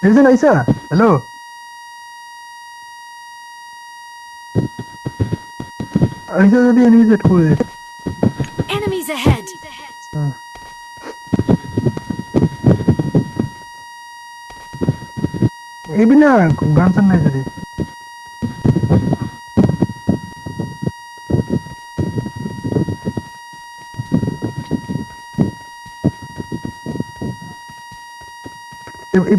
Listen, Aisa. Hello. Aisa যদি enemy set করে দে। Enemies ahead. এই বিনা গান চান নাই যদি।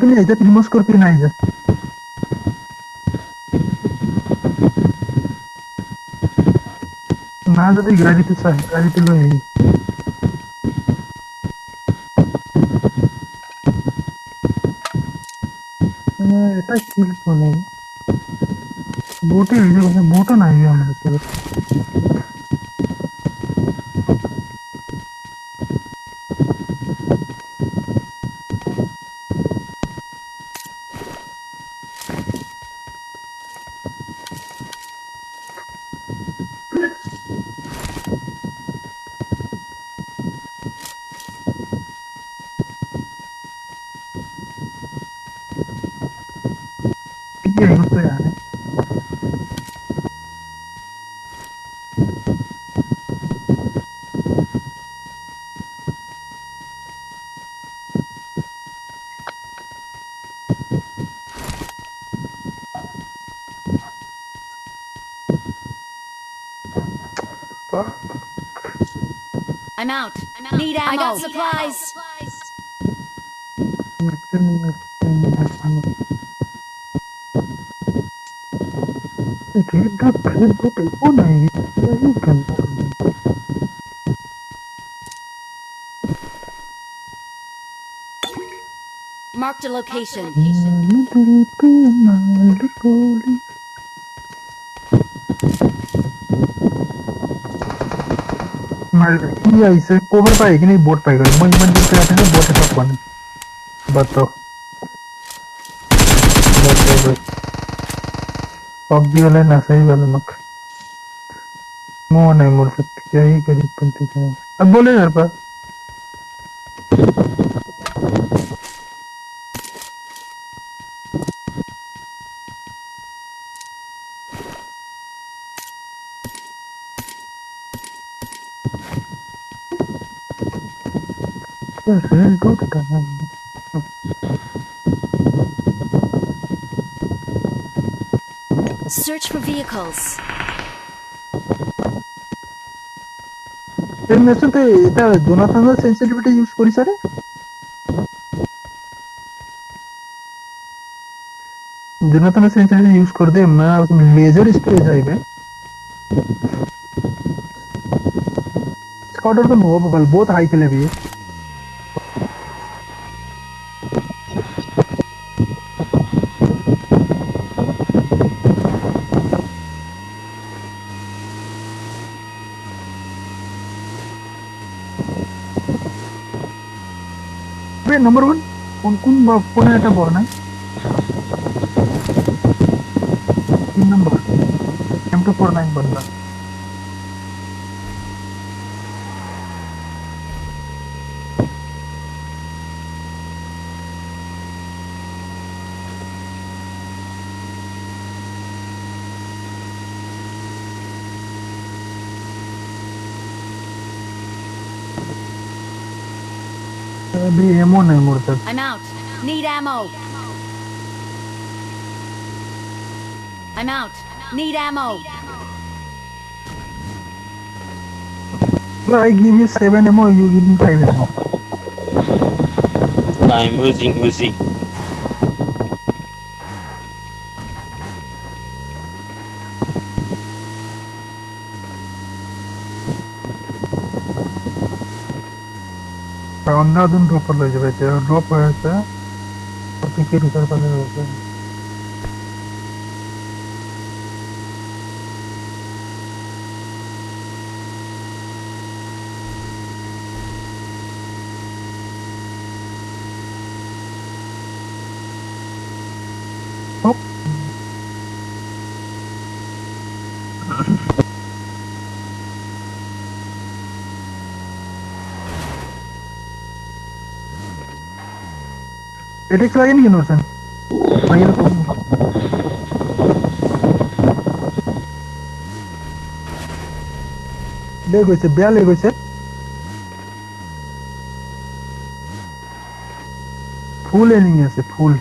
Ini aja primos scorpion aja. Nah, jadi gaji itu sah, gaji itu loh ini. এটা কি বলে বোটে এই যে বোটও নাই আমাদের সাথে কি এই তো यार I'm out. Need ammo. I got supplies. Red dot red dot वो नहीं यही करना Marked a location. ये ऐसे कोवर पाएगी नहीं बोट पाएगा मैं मंदिर पे आते हैं बोट है कौन बताओ पबजी वाला ना सही वाला मक मुंह नहीं मुड़ सकती क्या ही गरीब बनती है अब बोले यार पर रेल टूट रहा है Search for vehicles. এর মেশিন তো এটা জোনাথনের সেনসিটিভিটি ইউজ করি স্যার জোনাথনের সেনসিটিভিটি ইউজ कर दे मैं लेजर स्प्रे जाइबे स्क्वाडर तो नो बबल बहुत हाई खेले भी नंबर 1 कौन এটা বড় নাই 3 नंबर M249 बंदा अभी एमो नहीं मुड़ता I'm out. Need ammo. I'm out. Need ammo. I give you 7 ammo, you give me 5 ammo. I'm using. अंदाजन ड्रॉपर ले जावे ते ड्रॉप है से और पीके रिसर पर ले जावे एटेक्स लगे नहीं नोशन Real Pubg. ले গৈছে বেয়া লৈ গৈছে ফুল এনিমি আছে ফুল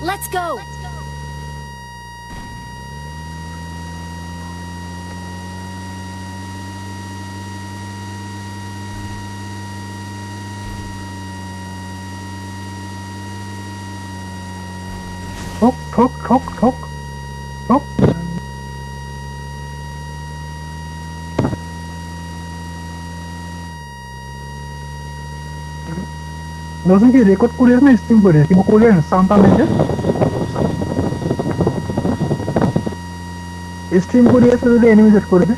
Let's go. ঠক ঠক ঠক ঠক ঠক নতুন কি রেকর্ড করে আছে না স্ট্রিম করে কি করে সাউন্ড আনছে স্ট্রিম করে আছে যদি এনিমি সেট করে দে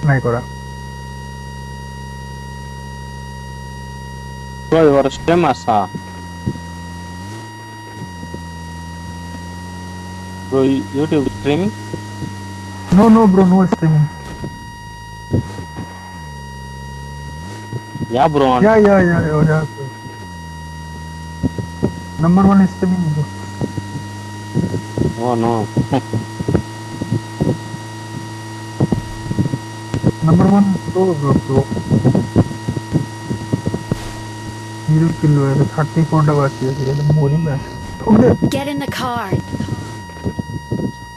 নাই করা B0R0SÄ. Bro, YouTube streaming? no bro no streaming Yeah, bro. yeah number 1 streaming bro Oh no. number 1 bro Zero kill है 34 डबा चाहिए ये मोरी में okay Get in the car.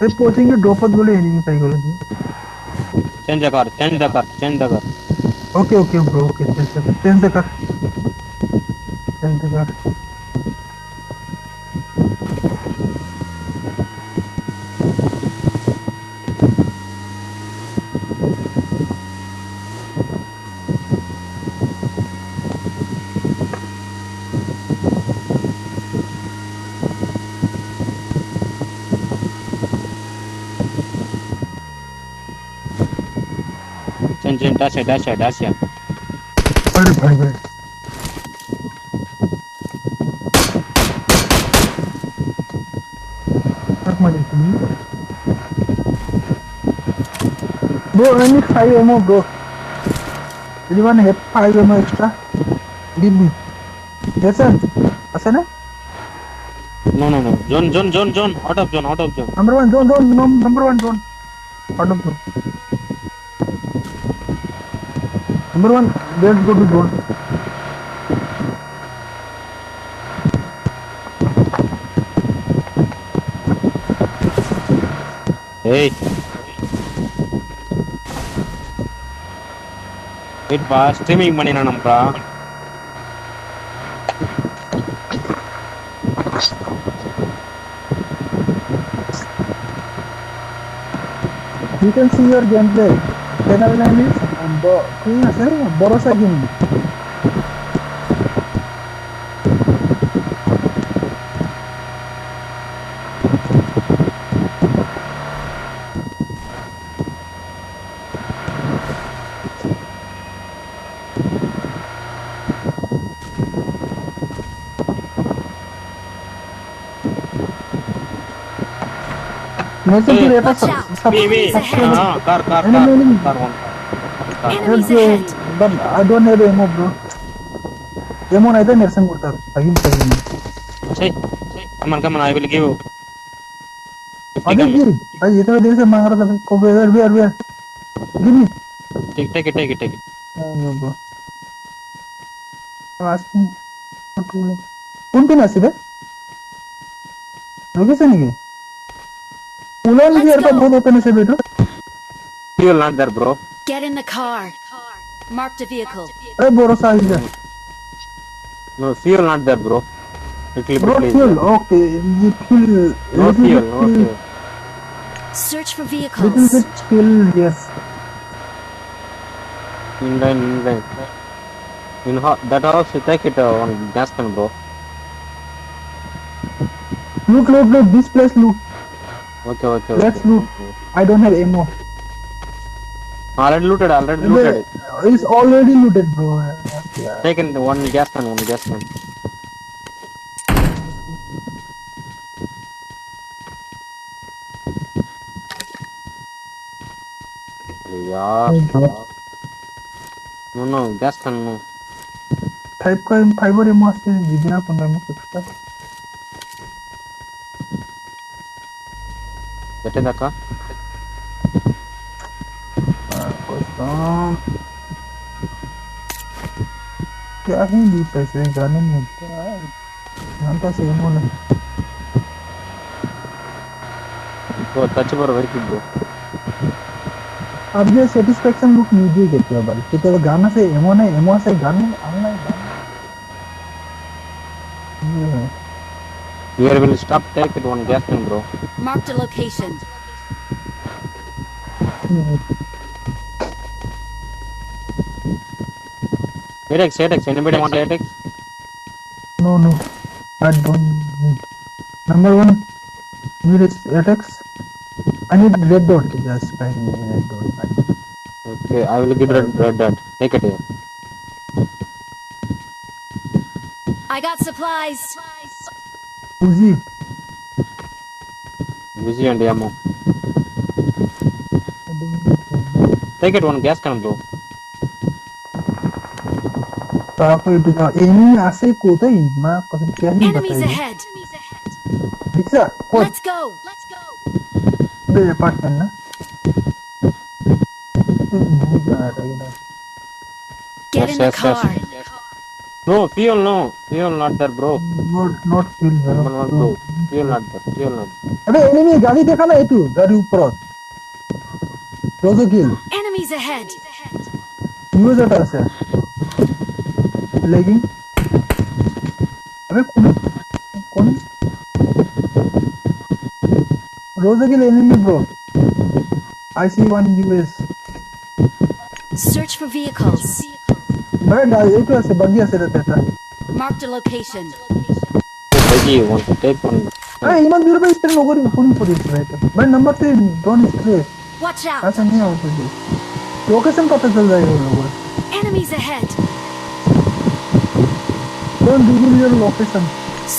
ये पोचिंग के ड्रॉपत बोले enemy psychology Change the car. Okay bro okay change the car Change, dash here. अरे भाई तक मजे की bro I need 5 ammo bro anyone have 5 ammo extra give me yes sir আছে না No. Zone. Out of zone. number 1 zone number 1 zone out of zone number 1 let's go to zone Hey. Wait, streaming money na nampra. you can see your gameplay channel name is BOROSA gaming Nelson Hey, to watch out. Wait. Car Enemy. one. Enemies ahead. but I don't have ammo bro ammo nahi tha Nelson kurta agim Say. Come on, I will give you. अबे गिर भाई इतना देर से मांग रहा था भाई को where give me Take it. No bro asking कौन पे नसीब है लोकेशन है उलन Let's यार का go. बहुत ओपन है बेटा Fuel not there, bro. Get in the car. Marked a vehicle. अरे बोरोसा इधर No, fuel not there, bro. Quickly, bro please. Fuel okay ये fuel No fuel. Search for little vehicles. bit fuel yes In line. That house, take it on gas can, bro. loot this place loot Okay. let's loot I don't have ammo Already looted. it's already looted bro yeah. Take in one gas can. Yeah. No, gas can no. Five और ammo আছে দিবি না 15 এমও extra বেটে দেখা कसम क्या ही दी पैसे गाने में घंटा से एमओ नहीं तो टच पर भाई की ब्रो अब ये सेटिस्फैक्शन लुक नीचे कहते हैं भाई कि तेरे गाना से एमओ नहीं एमओ से गाने online Here will stop take it one gas can bro. Marked a location. ATX, anybody want ATX? No, I don't need. Number one, need is ATX. I need red dot. Just find me red dot. Okay, I will give red dot. Take it here. I got supplies. Uzi. Busy and ammo. Take it one gas can bro. ताको इतना enemy आसे को तो ही माँ कसम क्या ही Enemies बताएगी ahead. दिखा को Let's go. दे अपार्टमेंट ना नहीं जा रहा है ना Get in the Yes. car. No, fuel not there bro. not feel One bro bro. Fuel not there. अबे एनिमी गाड़ी देखा ना ये तू गाड़ी ऊपर रोजो किल Enemies ahead. यूज आता है लेगिंग अबे कौन रोजो kill enemy bro I see one US Search for vehicles. बड़ा ये तो ऐसे बग्गी ऐसे रहता था Marked a location. Buggy, want to take one. अरे इमान दूर पे इस तरह नौकरी पूरी रहता बट नंबर से डोंट स्प्रे Watch out. ऐसा नहीं होता जी लोकेशन पता चल जाएगा उन लोगों को Enemies ahead. Don't reveal your location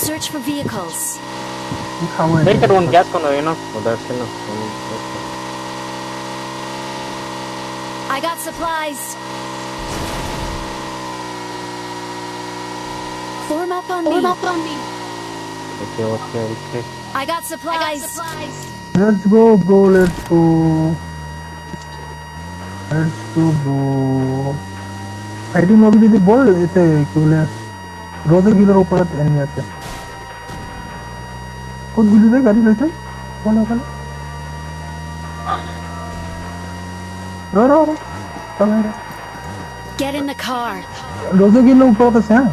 Search for vehicles. Take it one gas corner, you know. Oh, that's enough. I got supplies. Form up on me. Okay. I got supplies. Let's go bro bro fighting lobby যদি বল এতে কি বলে রোজের গিলের উপর enemy আছে কোন গুলি দে গাড়ি লইতে বলো रो चल Get in the car. रोजो गিলের উপর আছে হ্যাঁ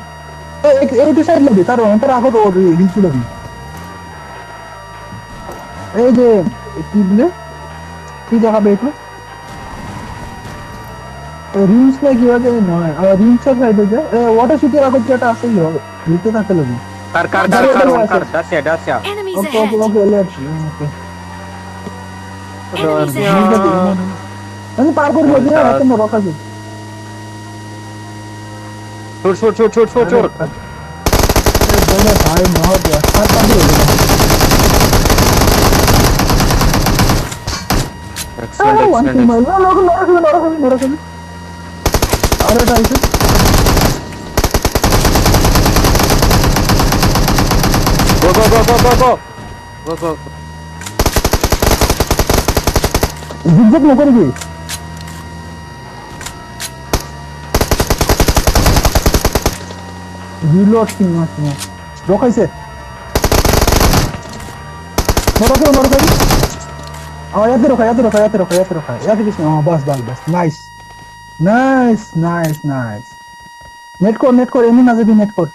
एक साइड लबी तार अंतर आगो तो हिलची लबी এই যে কি বলে কি দেখাবে একটু রিমস না কি হবে নয় আর রিমস এর সাইডে যে ওয়াটার শুটের আগত যেটা আছে হবে নিতে থাকে লবি कार दास्या Enemies okay ahead. Okay let's okay Enemies ahead. আমি পার করে দিই না এত রকা দিই छोड़ বলে ভাই মহৎ হাত পা দিয়ে excellent নরক আরে টাইছে go জিগজাগ ন করবি রিলোড কি মাছ না রখাইছে নরক याद रखा किसने बस नाइस नेट कोर एनी ना जाबी नेट कोर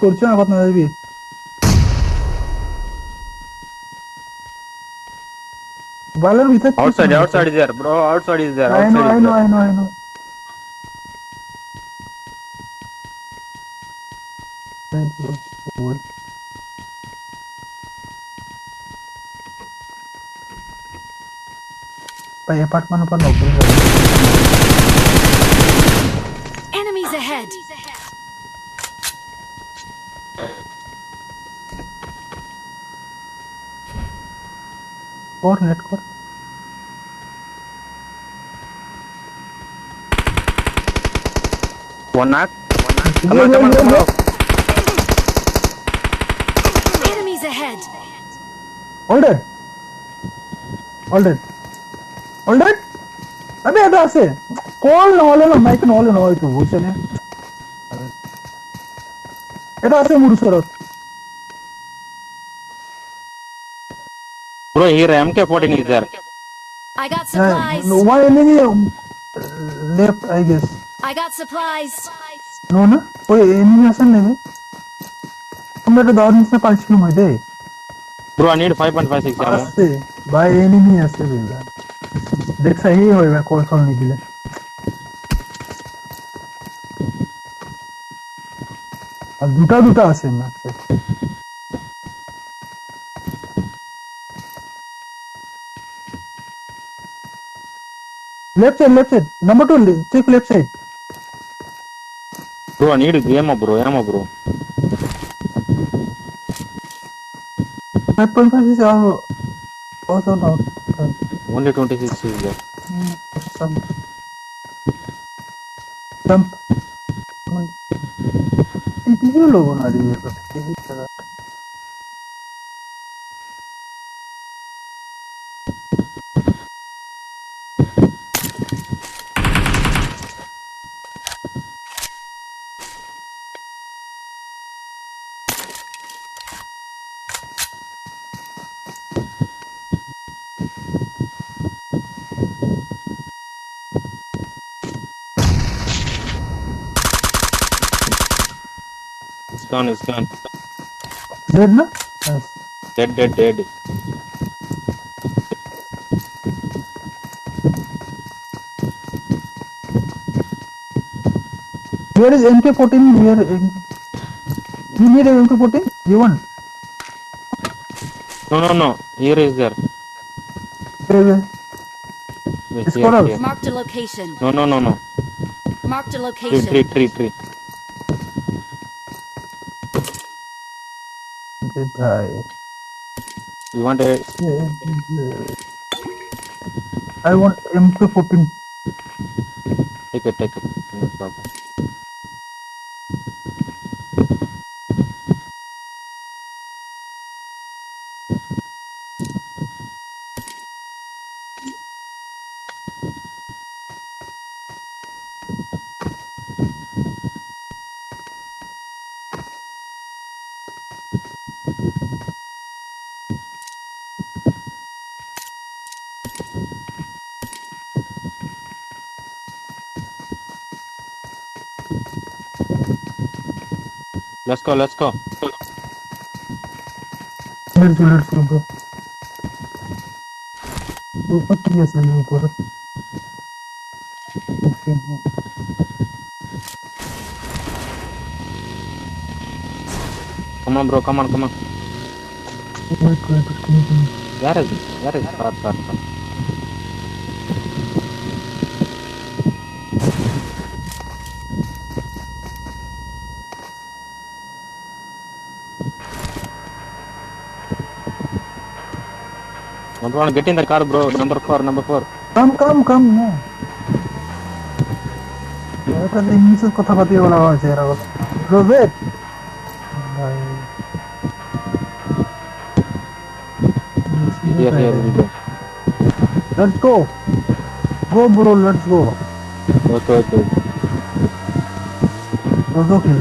করছো আগত না যাবি বালের ভিতর outside is there bro outside is there I know भाई अपार्टमेंट पर नौकरी कर Enemies ahead. Or net core. One knock. Come Yeah, on, come on, yeah, come yeah. on. Enemies ahead. All dead. All dead. All dead. अबे এটা আছে call নহলে না mic নহলে নহয় তো বুঝছেনে এটা আছে মোৰ ওচৰত Bro, here MK14 is there. I got supplies. one enemy left I guess I got supplies. no না ওই enemy আছে নেবে আমরা তো দাও নিতে পারছিলাম ওই দে Bro, I need 5.56 ammo. আছে ভাই enemy আছে বেলা দেখ সহি হইবা কল কল নি দিলে আর দুটা আছে ম্যাচে left side number 2 check left side Bro, I need ammo, bro. 5.5 is also not Only 26 is there. jump ये लोगों ने ये करते It's gone. dead ना yes. Dead. Where is MK14? Where you need a MK14? You want? No. Here is there. Where? Wait, It's called here. Marked a location. No. Marked a location. Tree. Did I? You want a... I want MK14. Take it. No problem. Let's go. Let's go, bro. What do you say, bro? Come on, bro. Come on. Wait. Where is it? Far. Number 1, get in the car, bro. Number 4. Come, no. এটা ইংলিশে কথা পাতিয়ে বলা হয়েছে এরা বলে rosette Here we go. Let's go bro, let's go. Okay. Okay.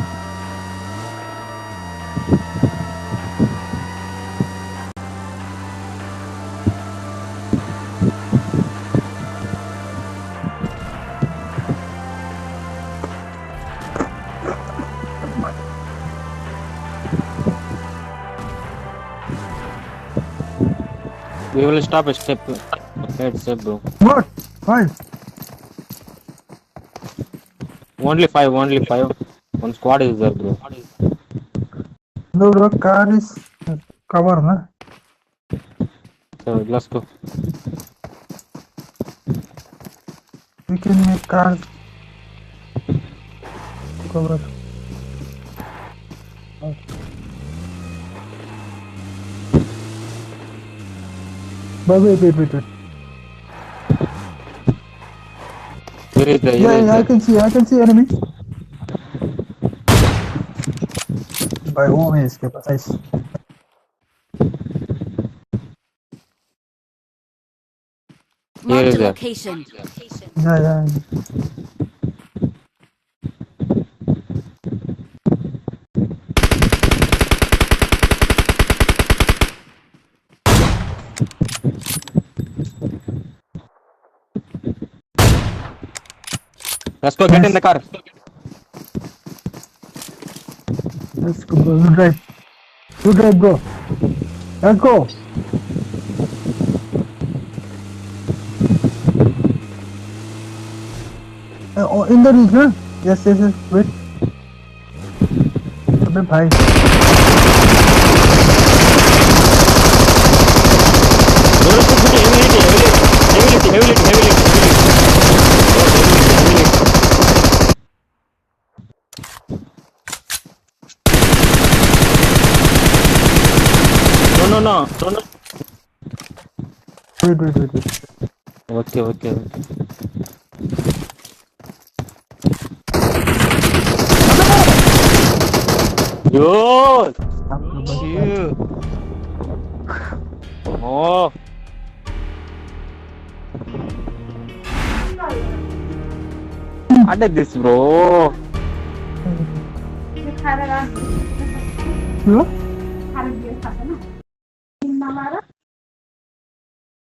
We will stop a step. Okay, step, bro. What? 5? Only 5. One squad is there, bro. No, bro, car is cover, na? So let's go. We can make cars cover. Wait. Where is the? Yeah, I can see enemy. By home है इसके पास. Nice. Marked a is it? location. Yeah. Let's go. Get in the car. Let's go, bro. You drive, bro. Let's go. In the reach, huh? Yes. Wait. अबे भाई. No. Wait. Okay. Yo! Chill. Oh. Ada this, bro. What?